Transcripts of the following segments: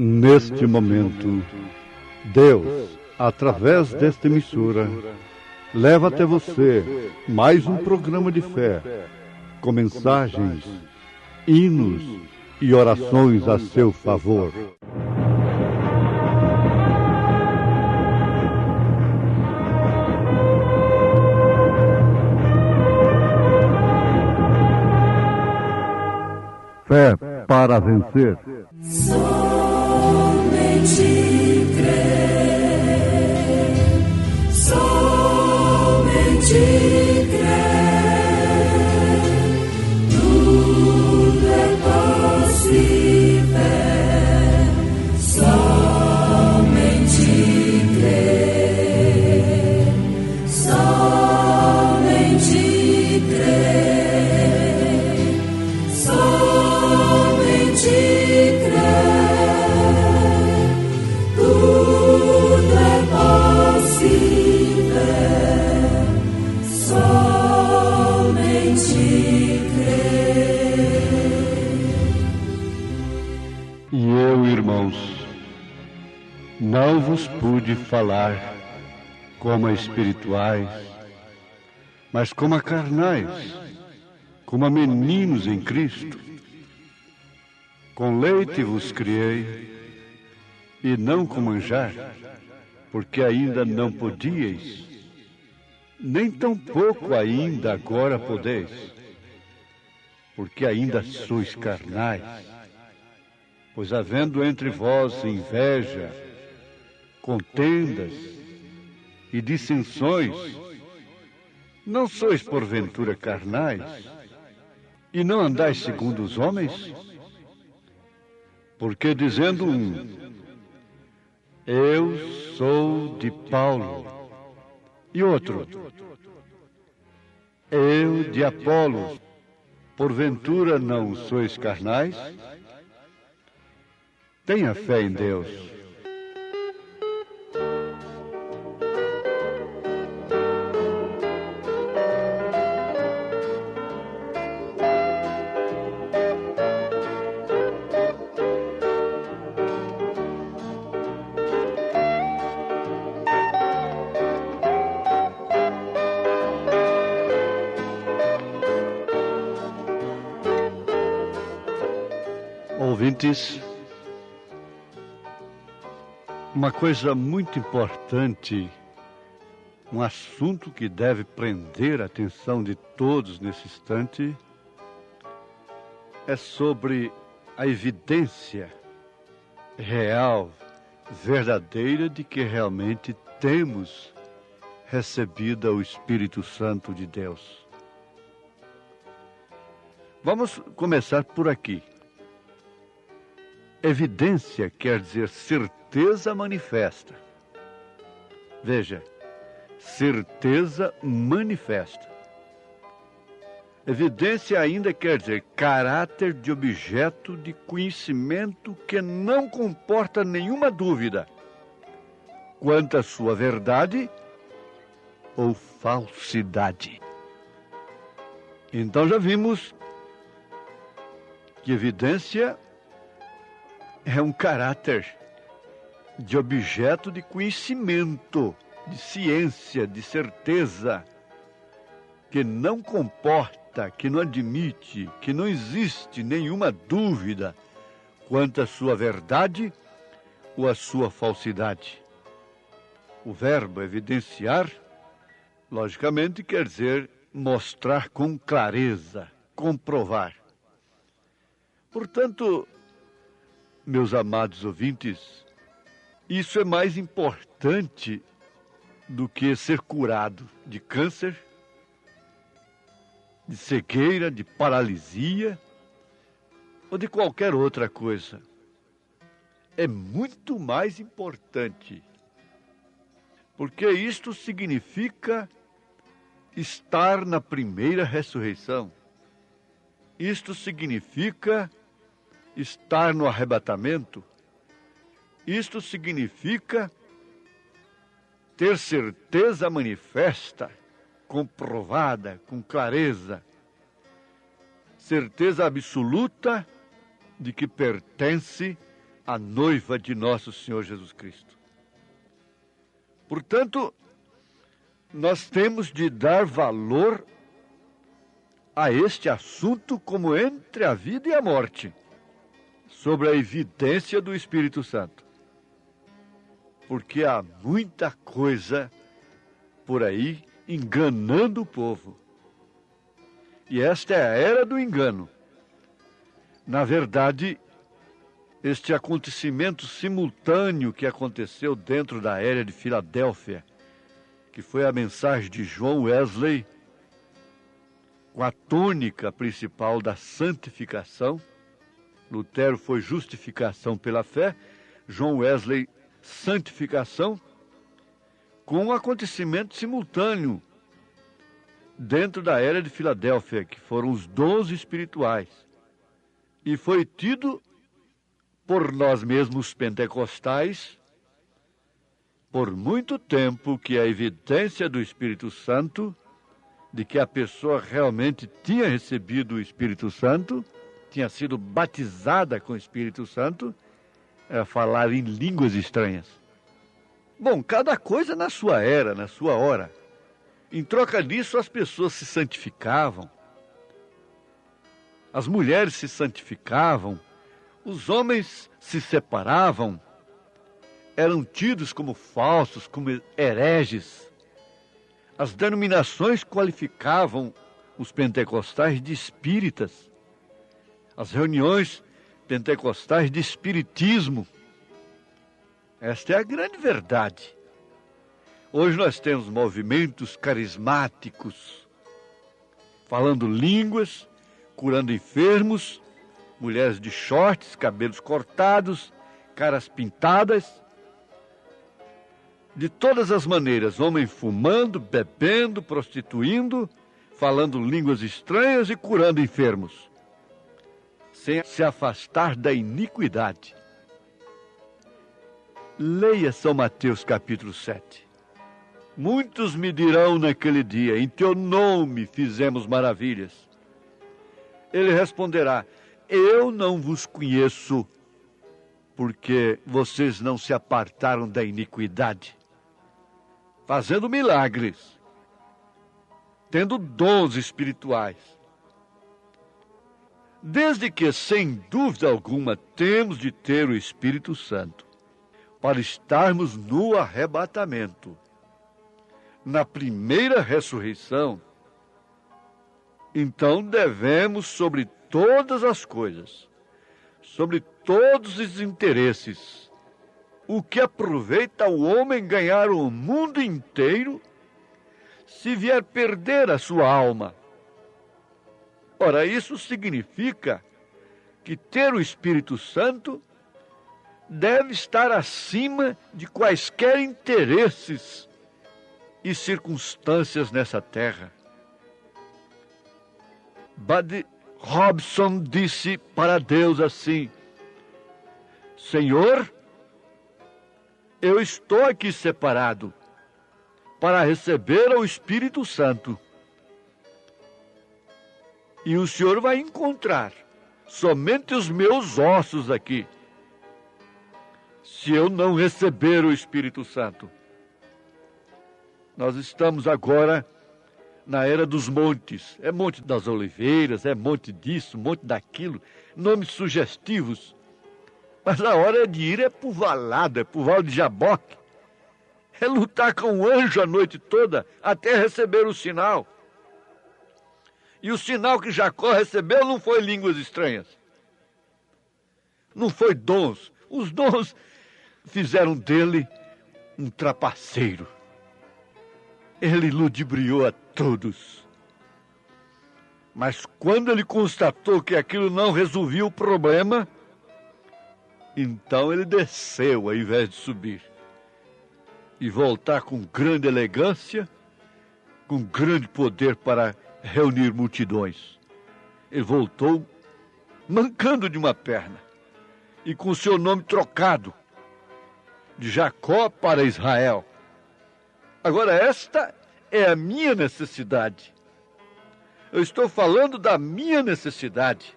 Neste momento, Deus, através desta emissora, leva até você mais um programa de fé, com mensagens, hinos e orações a seu favor. Fé para vencer. Somente crer, somente crer, tudo é possível, somente crer, somente crer, somente crer. Tudo é possível, somente crer. E eu, irmãos, não vos pude falar como a espirituais, mas como a carnais, como a meninos em Cristo. Com leite vos criei, e não com manjar, porque ainda não podíeis, nem tampouco ainda agora podeis, porque ainda sois carnais. Pois havendo entre vós inveja, contendas e dissensões, não sois porventura carnais, e não andais segundo os homens? Porque dizendo um, eu sou de Paulo, e outro, eu de Apolo, porventura não sois carnais? Tenha fé em Deus. Ouvintes, uma coisa muito importante, um assunto que deve prender a atenção de todos nesse instante, é sobre a evidência real, verdadeira, de que realmente temos recebido o Espírito Santo de Deus. Vamos começar por aqui. Evidência quer dizer certeza manifesta. Veja, certeza manifesta. Evidência ainda quer dizer caráter de objeto de conhecimento que não comporta nenhuma dúvida quanto à sua verdade ou falsidade. Então já vimos que evidência é um caráter de objeto de conhecimento, de ciência, de certeza, que não comporta, que não admite, que não existe nenhuma dúvida quanto à sua verdade ou à sua falsidade. O verbo evidenciar, logicamente, quer dizer mostrar com clareza, comprovar. Portanto, meus amados ouvintes, isso é mais importante do que ser curado de câncer, de cegueira, de paralisia ou de qualquer outra coisa. É muito mais importante Porque isto significa estar na primeira ressurreição. Isto significa estar no arrebatamento. Isto significa ter certeza manifesta, comprovada, com clareza, certeza absoluta de que pertence à noiva de nosso Senhor Jesus Cristo. Portanto, nós temos de dar valor a este assunto como entre a vida e a morte, sobre a evidência do Espírito Santo. Porque há muita coisa por aí enganando o povo. E esta é a era do engano. Na verdade, este acontecimento simultâneo que aconteceu dentro da era de Filadélfia, que foi a mensagem de John Wesley, com a tônica principal da santificação. Lutero foi justificação pela fé, John Wesley, santificação, com um acontecimento simultâneo dentro da era de Filadélfia, que foram os dons espirituais. E foi tido por nós mesmos pentecostais, por muito tempo, que a evidência do Espírito Santo, de que a pessoa realmente tinha recebido o Espírito Santo, tinha sido batizada com o Espírito Santo, é falar em línguas estranhas. Bom, cada coisa na sua era, na sua hora. Em troca disso, as pessoas se santificavam, as mulheres se santificavam, os homens se separavam, eram tidos como falsos, como hereges. As denominações qualificavam os pentecostais de espíritas. As reuniões pentecostais de espiritismo. Esta é a grande verdade. Hoje nós temos movimentos carismáticos, falando línguas, curando enfermos, mulheres de shorts, cabelos cortados, caras pintadas. De todas as maneiras, homem fumando, bebendo, prostituindo, falando línguas estranhas e curando enfermos, sem se afastar da iniquidade. Leia São Mateus capítulo 7. Muitos me dirão naquele dia, em teu nome fizemos maravilhas. Ele responderá, eu não vos conheço, porque vocês não se apartaram da iniquidade, fazendo milagres, tendo dons espirituais. Desde que, sem dúvida alguma, temos de ter o Espírito Santo, para estarmos no arrebatamento, na primeira ressurreição, então devemos, sobre todas as coisas, sobre todos os interesses, o que aproveita o homem ganhar o mundo inteiro, se vier perder a sua alma. Ora, isso significa que ter o Espírito Santo deve estar acima de quaisquer interesses e circunstâncias nessa terra. Buddy Robson disse para Deus assim, Senhor, eu estou aqui separado para receber o Espírito Santo. E o Senhor vai encontrar somente os meus ossos aqui, se eu não receber o Espírito Santo. Nós estamos agora na era dos montes. É Monte das Oliveiras, é monte disso, monte daquilo, nomes sugestivos. Mas a hora de ir é pro Valado, é pro Val de Jaboque. É lutar com o anjo a noite toda até receber o sinal. E o sinal que Jacó recebeu não foi línguas estranhas. Não foi dons. Os dons fizeram dele um trapaceiro. Ele ludibriou a todos. Mas quando ele constatou que aquilo não resolvia o problema, então ele desceu ao invés de subir. e voltar com grande elegância, com grande poder para reunir multidões. Ele voltou mancando de uma perna e com seu nome trocado de Jacó para Israel. Agora, esta é a minha necessidade. Eu estou falando da minha necessidade.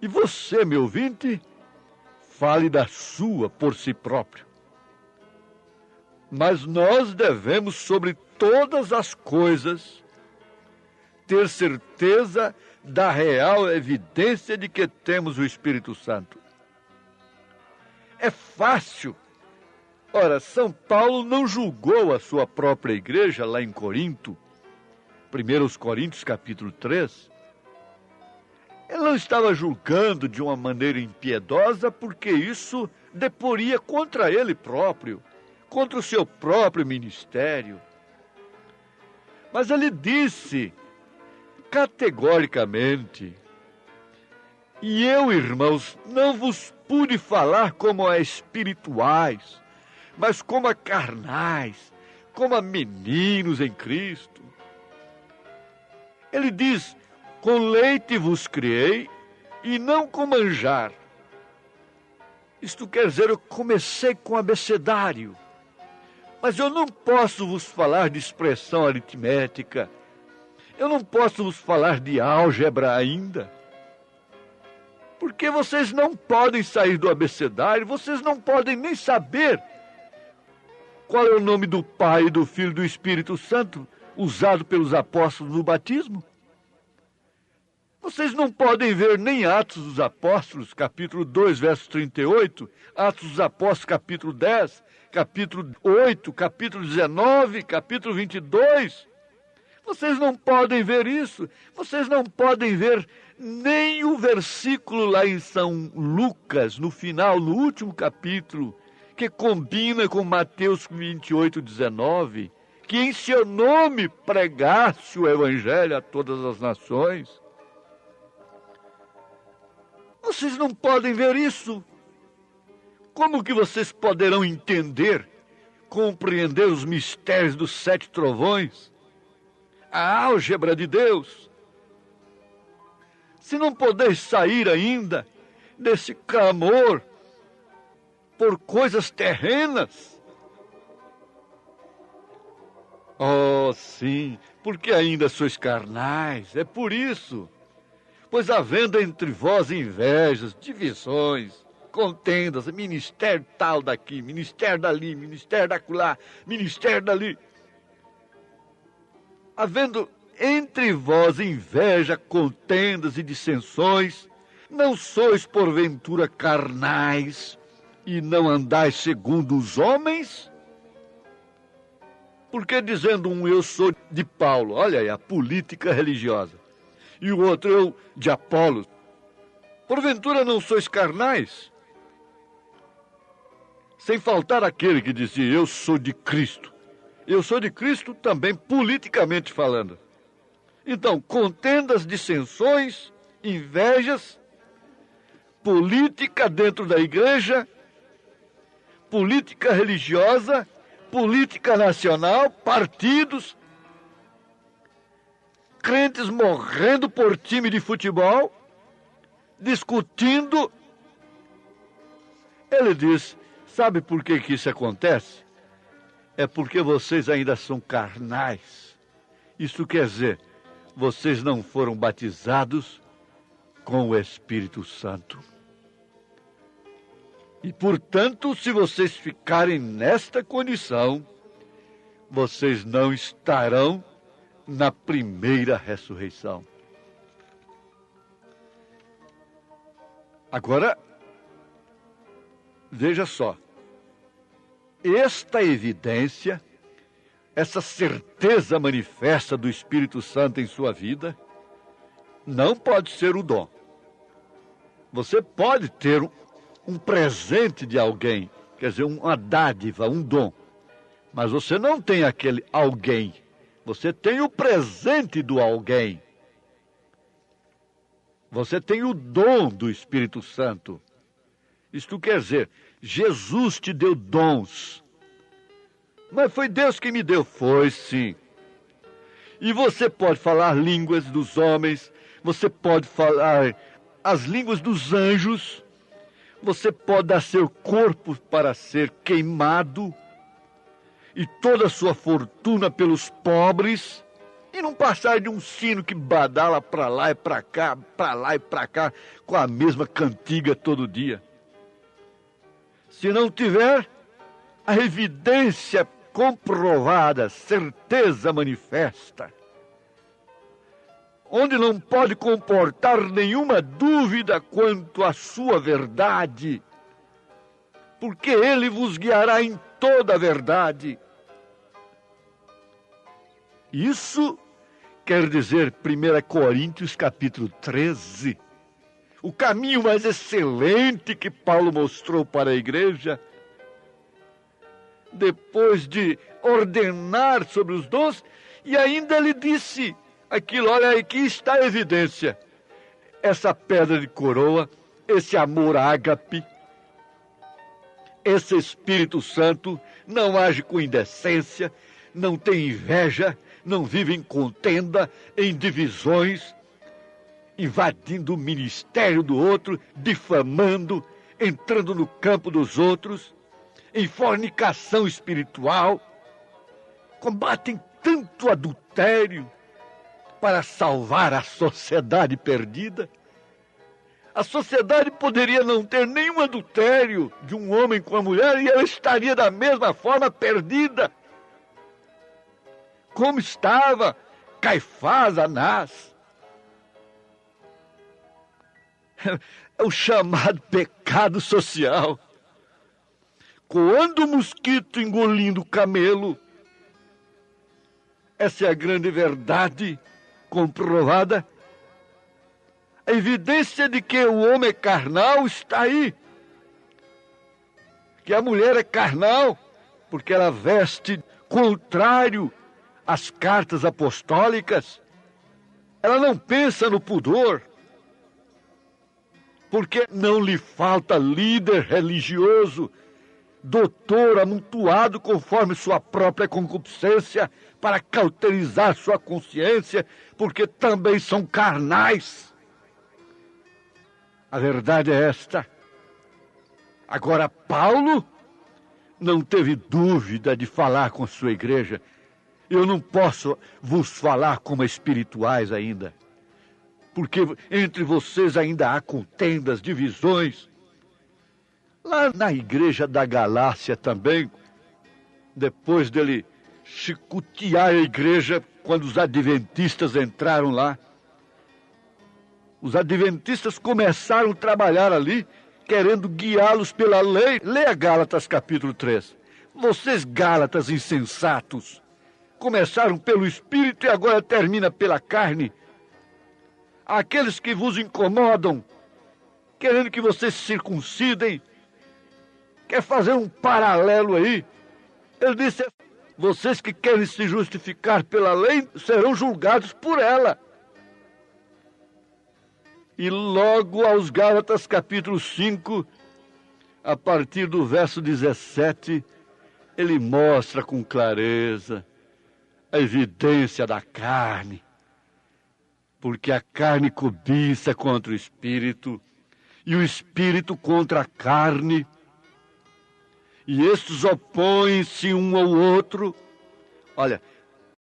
E você, meu ouvinte, fale da sua por si próprio. Mas nós devemos, sobre todas as coisas, ter certeza da real evidência de que temos o Espírito Santo. É fácil. Ora, São Paulo não julgou a sua própria igreja lá em Corinto, 1 Coríntios capítulo 3. Ele não estava julgando de uma maneira impiedosa, porque isso deporia contra ele próprio, contra o seu próprio ministério. Mas ele disse categoricamente: e eu, irmãos, não vos pude falar como a espirituais, mas como a carnais, como a meninos em Cristo. Ele diz: com leite vos criei, e não com manjar. Isto quer dizer, eu comecei com abecedário, mas eu não posso vos falar de expressão aritmética, eu não posso vos falar de álgebra ainda, porque vocês não podem sair do abecedário, vocês não podem nem saber qual é o nome do Pai, do Filho e do Espírito Santo, usado pelos apóstolos no batismo. Vocês não podem ver nem Atos dos Apóstolos, capítulo 2, verso 38, Atos dos Apóstolos, capítulo 10, capítulo 8, capítulo 19, capítulo 22. Vocês não podem ver isso. Vocês não podem ver nem o versículo lá em São Lucas, no final, no último capítulo, que combina com Mateus 28, 19, que em seu nome pregasse o evangelho a todas as nações. Vocês não podem ver isso. Como que vocês poderão entender, compreender os mistérios dos 7 trovões, a álgebra de Deus, se não podeis sair ainda desse clamor por coisas terrenas? Oh, sim, porque ainda sois carnais, é por isso. Pois havendo entre vós invejas, divisões, contendas, ministério tal daqui, ministério dali, ministério dacolá, ministério dali. Havendo entre vós inveja, contendas e dissensões, não sois porventura carnais e não andais segundo os homens? Porque dizendo um, eu sou de Paulo, olha aí a política religiosa, e o outro, eu de Apolo, porventura não sois carnais? Sem faltar aquele que dizia, eu sou de Cristo. Eu sou de Cristo também politicamente falando. Então, contendas, dissensões, invejas, política dentro da igreja, política religiosa, política nacional, partidos, crentes morrendo por time de futebol, discutindo. Ele diz, sabe por que isso acontece? É porque vocês ainda são carnais. Isso quer dizer, vocês não foram batizados com o Espírito Santo. E, portanto, se vocês ficarem nesta condição, vocês não estarão na primeira ressurreição. Agora, veja só. Esta evidência, essa certeza manifesta do Espírito Santo em sua vida, não pode ser o dom. Você pode ter um presente de alguém, quer dizer, uma dádiva, um dom, mas você não tem aquele alguém, você tem o presente do alguém. Você tem o dom do Espírito Santo. Isto quer dizer, Jesus te deu dons, Mas foi Deus que me deu. Foi sim. E você pode falar línguas dos homens, você pode falar as línguas dos anjos, você pode dar seu corpo para ser queimado e toda a sua fortuna pelos pobres e não passar de um sino que badala para lá e para cá, para lá e para cá, com a mesma cantiga todo dia. Se não tiver a evidência comprovada, certeza manifesta, onde não pode comportar nenhuma dúvida quanto à sua verdade, porque ele vos guiará em toda a verdade. Isso quer dizer 1 Coríntios capítulo 13, o caminho mais excelente que Paulo mostrou para a igreja, depois de ordenar sobre os dons, e ainda ele disse aquilo: olha, aqui está a evidência, essa pedra de coroa, esse amor ágape, esse Espírito Santo não age com indecência, não tem inveja, não vive em contenda, em divisões, invadindo o ministério do outro, difamando, entrando no campo dos outros, em fornicação espiritual, combatem tanto adultério para salvar a sociedade perdida. A sociedade poderia não ter nenhum adultério de um homem com a mulher e ela estaria da mesma forma perdida, como estava Caifás, Anás. É o chamado pecado social. Coando o mosquito, engolindo o camelo. Essa é a grande verdade comprovada. A evidência de que o homem é carnal está aí. Que a mulher é carnal, porque ela veste contrário às cartas apostólicas. Ela não pensa no pudor, porque não lhe falta líder religioso, doutor amontoado conforme sua própria concupiscência, para cauterizar sua consciência, porque também são carnais. A verdade é esta. Agora, Paulo não teve dúvida de falar com sua igreja. Eu não posso vos falar como espirituais ainda, porque entre vocês ainda há contendas, divisões. Lá na igreja da Galácia também, depois dele chicotear a igreja, quando os adventistas entraram lá, os adventistas começaram a trabalhar ali, querendo guiá-los pela lei. Leia Gálatas capítulo 3. Vocês Gálatas insensatos, começaram pelo Espírito e agora termina pela carne. Aqueles que vos incomodam, querendo que vocês se circuncidem, quer fazer um paralelo aí. Ele disse: vocês que querem se justificar pela lei serão julgados por ela. E logo aos Gálatas capítulo 5, a partir do verso 17, ele mostra com clareza a evidência da carne. Porque a carne cobiça contra o espírito, e o espírito contra a carne, e estes opõem-se um ao outro. Olha,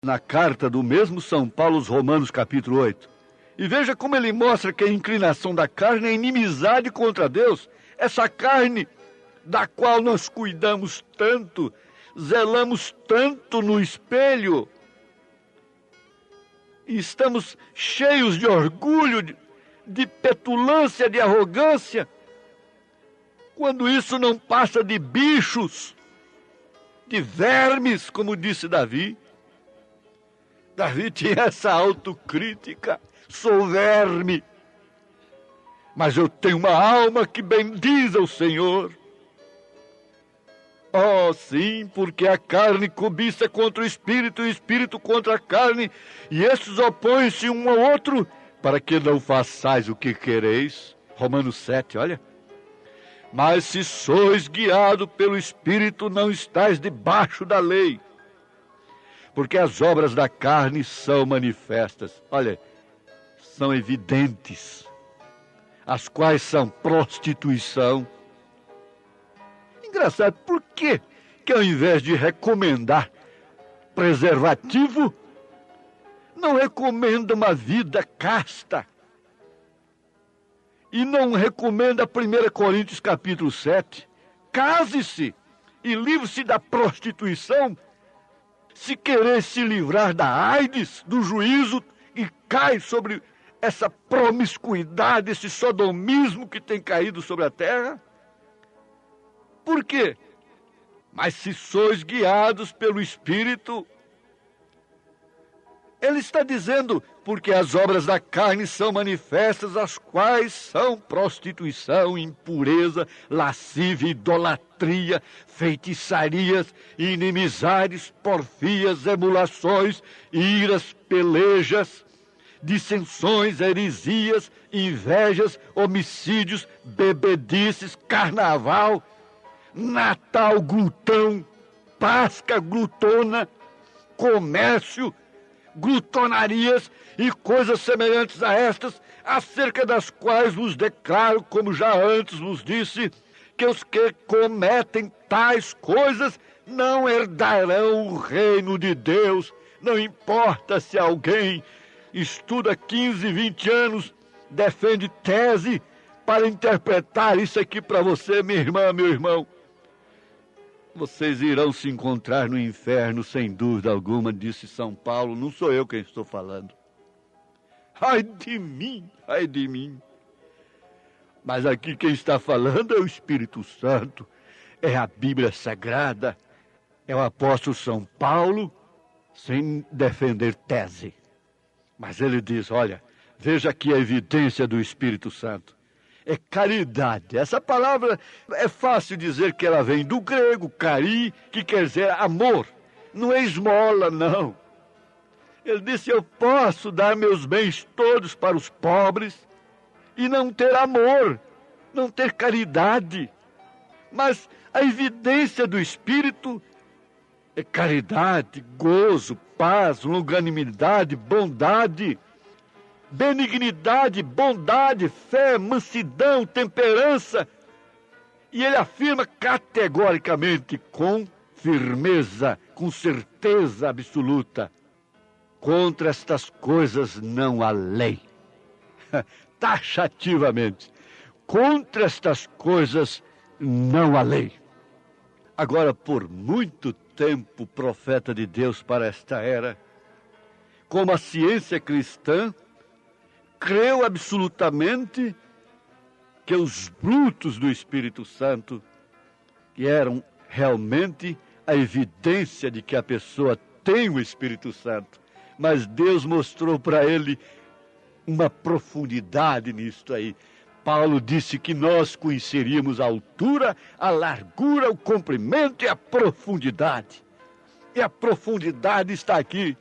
na carta do mesmo São Paulo aos Romanos, capítulo 8, e veja como ele mostra que a inclinação da carne é inimizade contra Deus. Essa carne da qual nós cuidamos tanto, zelamos tanto no espelho, e estamos cheios de orgulho, de petulância, de arrogância, quando isso não passa de bichos, de vermes, como disse Davi. Davi tinha essa autocrítica: sou verme, mas eu tenho uma alma que bendiz ao Senhor. Oh, sim, porque a carne cobiça contra o espírito, e o espírito contra a carne, e estes opõem-se um ao outro, para que não façais o que quereis. Romanos 7, olha. Mas se sois guiados pelo Espírito, não estáis debaixo da lei. Porque as obras da carne são manifestas. Olha, são evidentes. As quais são prostituição. Engraçado, por que ao invés de recomendar preservativo, não recomenda uma vida casta? E não recomenda 1 Coríntios capítulo 7. Case-se e livre-se da prostituição, se querer se livrar da AIDS, do juízo, e cai sobre essa promiscuidade, esse sodomismo que tem caído sobre a terra. Por quê? Mas se sois guiados pelo Espírito, ele está dizendo, porque as obras da carne são manifestas, as quais são prostituição, impureza, lascívia, idolatria, feitiçarias, inimizades, porfias, emulações, iras, pelejas, dissensões, heresias, invejas, homicídios, bebedices, carnaval, Natal glutão, Páscoa glutona, comércio, glutonarias e coisas semelhantes a estas, acerca das quais vos declaro, como já antes vos disse, que os que cometem tais coisas não herdarão o reino de Deus. Não importa se alguém estuda 15, 20 anos, defende tese para interpretar isso aqui para você, minha irmã, meu irmão. Vocês irão se encontrar no inferno, sem dúvida alguma, disse São Paulo. Não sou eu quem estou falando. Ai de mim, ai de mim. Mas aqui quem está falando é o Espírito Santo, é a Bíblia Sagrada, é o apóstolo São Paulo, sem defender tese. Mas ele diz, olha, veja aqui a evidência do Espírito Santo. É caridade. Essa palavra é fácil dizer que ela vem do grego, cari, que quer dizer amor. Não é esmola, não. Ele disse, eu posso dar meus bens todos para os pobres e não ter amor, não ter caridade. Mas a evidência do Espírito é caridade, gozo, paz, longanimidade, bondade, benignidade, bondade, fé, mansidão, temperança. E ele afirma categoricamente, com firmeza, com certeza absoluta, contra estas coisas não há lei. Taxativamente, contra estas coisas não há lei. Agora, por muito tempo, profeta de Deus para esta era, como a ciência cristã creu absolutamente que os frutos do Espírito Santo, que eram realmente a evidência de que a pessoa tem o Espírito Santo, mas Deus mostrou para ele uma profundidade nisto aí. Paulo disse que nós conheceríamos a altura, a largura, o comprimento e a profundidade. E a profundidade está aqui.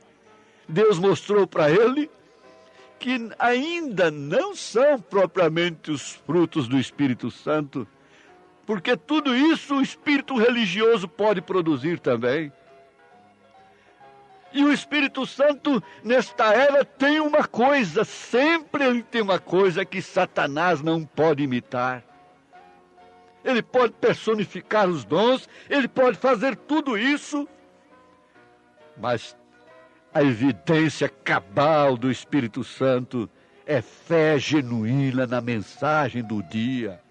Deus mostrou para ele que ainda não são propriamente os frutos do Espírito Santo, porque tudo isso o espírito religioso pode produzir também. E o Espírito Santo, nesta era, tem uma coisa, sempre ele tem uma coisa que Satanás não pode imitar. Ele pode personificar os dons, ele pode fazer tudo isso, mas a evidência cabal do Espírito Santo é fé genuína na mensagem do dia.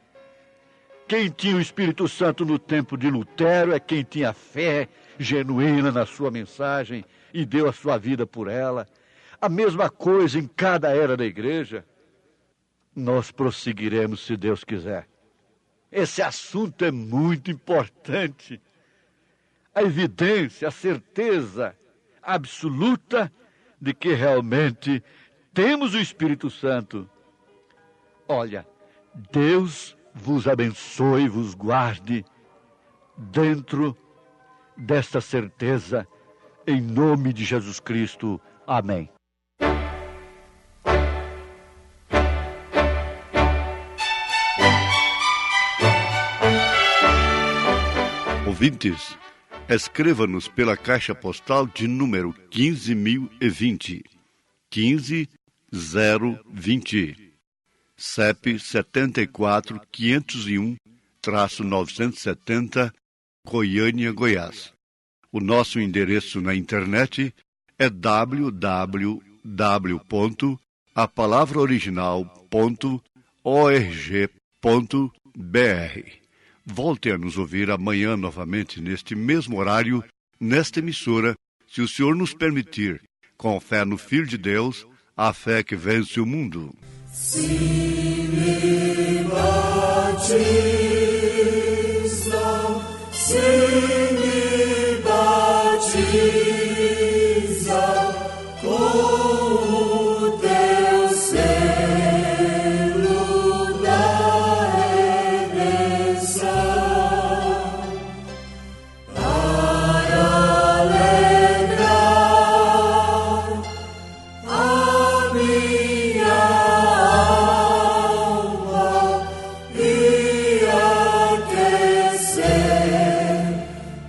Quem tinha o Espírito Santo no tempo de Lutero é quem tinha fé genuína na sua mensagem e deu a sua vida por ela. A mesma coisa em cada era da igreja. Nós prosseguiremos se Deus quiser. Esse assunto é muito importante. A evidência, a certeza absoluta de que realmente temos o Espírito Santo. Olha, Deus vos abençoe, vos guarde dentro desta certeza, em nome de Jesus Cristo. Amém. ouvintes, escreva-nos pela caixa postal de número 15.020, 15020, CEP 74.501-970, Goiânia, Goiás. O nosso endereço na internet é www.apalavraoriginal.org.br. Volte a nos ouvir amanhã novamente neste mesmo horário, nesta emissora, se o Senhor nos permitir, com fé no Filho de Deus, a fé que vence o mundo. Se me batizam, se me batizam com o teu selo da redenção, para alegrar a minha alma e aquecer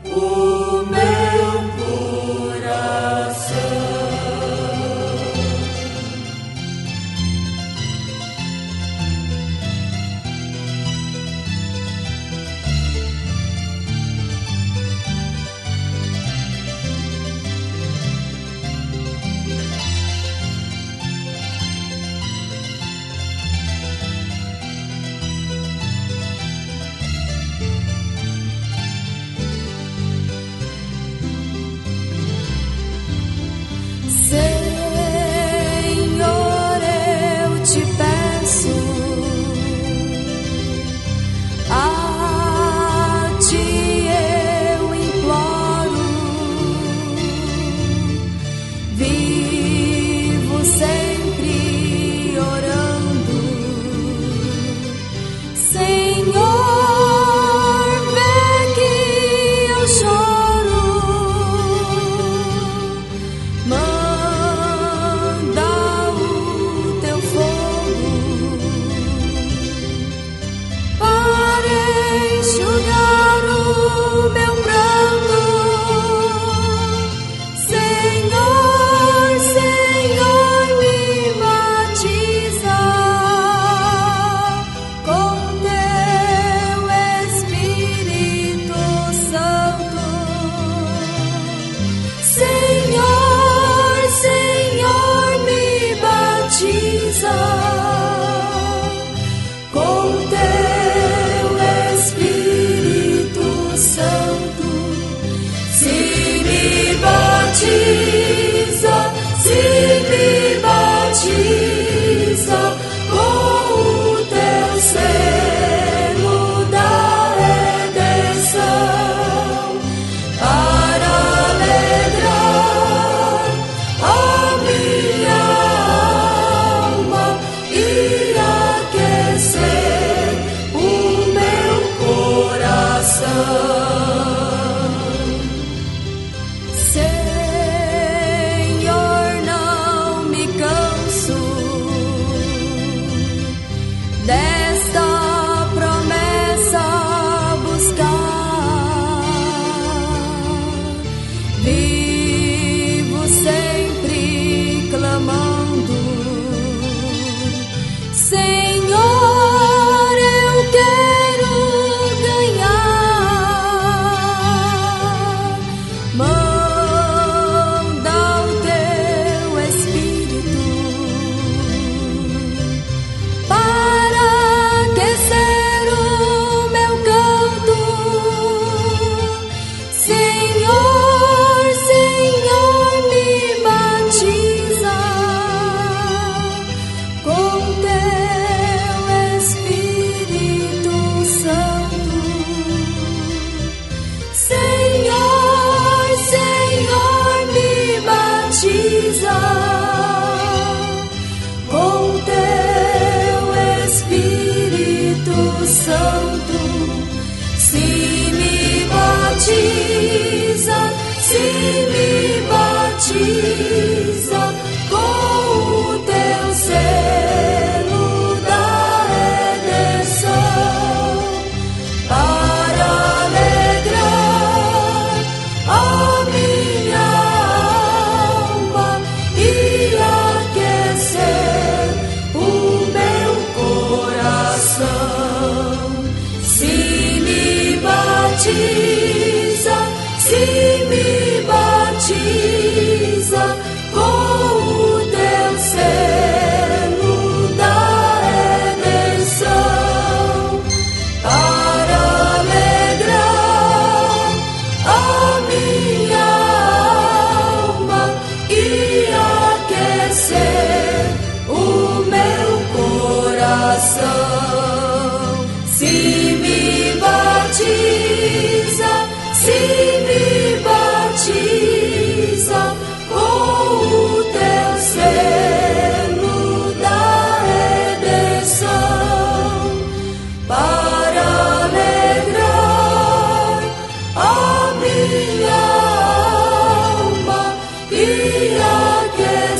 o meu coração. Senhor, eu te peço, a ti eu imploro, vivo sempre orando. Senhor, vê que eu choro. Manda o teu fogo para enxugar o meu pranto. Senhor, Senhor, me batiza com teu Espírito Santo. Senhor, Senhor, me batiza com teu Espírito Santo. Se me batiza, se me batiza com o teu selo da redenção, para alegrar a minha alma e aquecer o meu coração. Senhor, não me canso desta promessa buscar. Vivo sempre clamando. Senhor, eu quero ganhar. Manda o teu Espírito para aquecer o meu canto. Senhor, Senhor, me batiza com teu Espírito Santo. Senhor, Senhor, me batiza com teu Espírito Santo. Se me batiza, se me batiza com o teu selo da redenção, para alegrar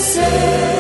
selo.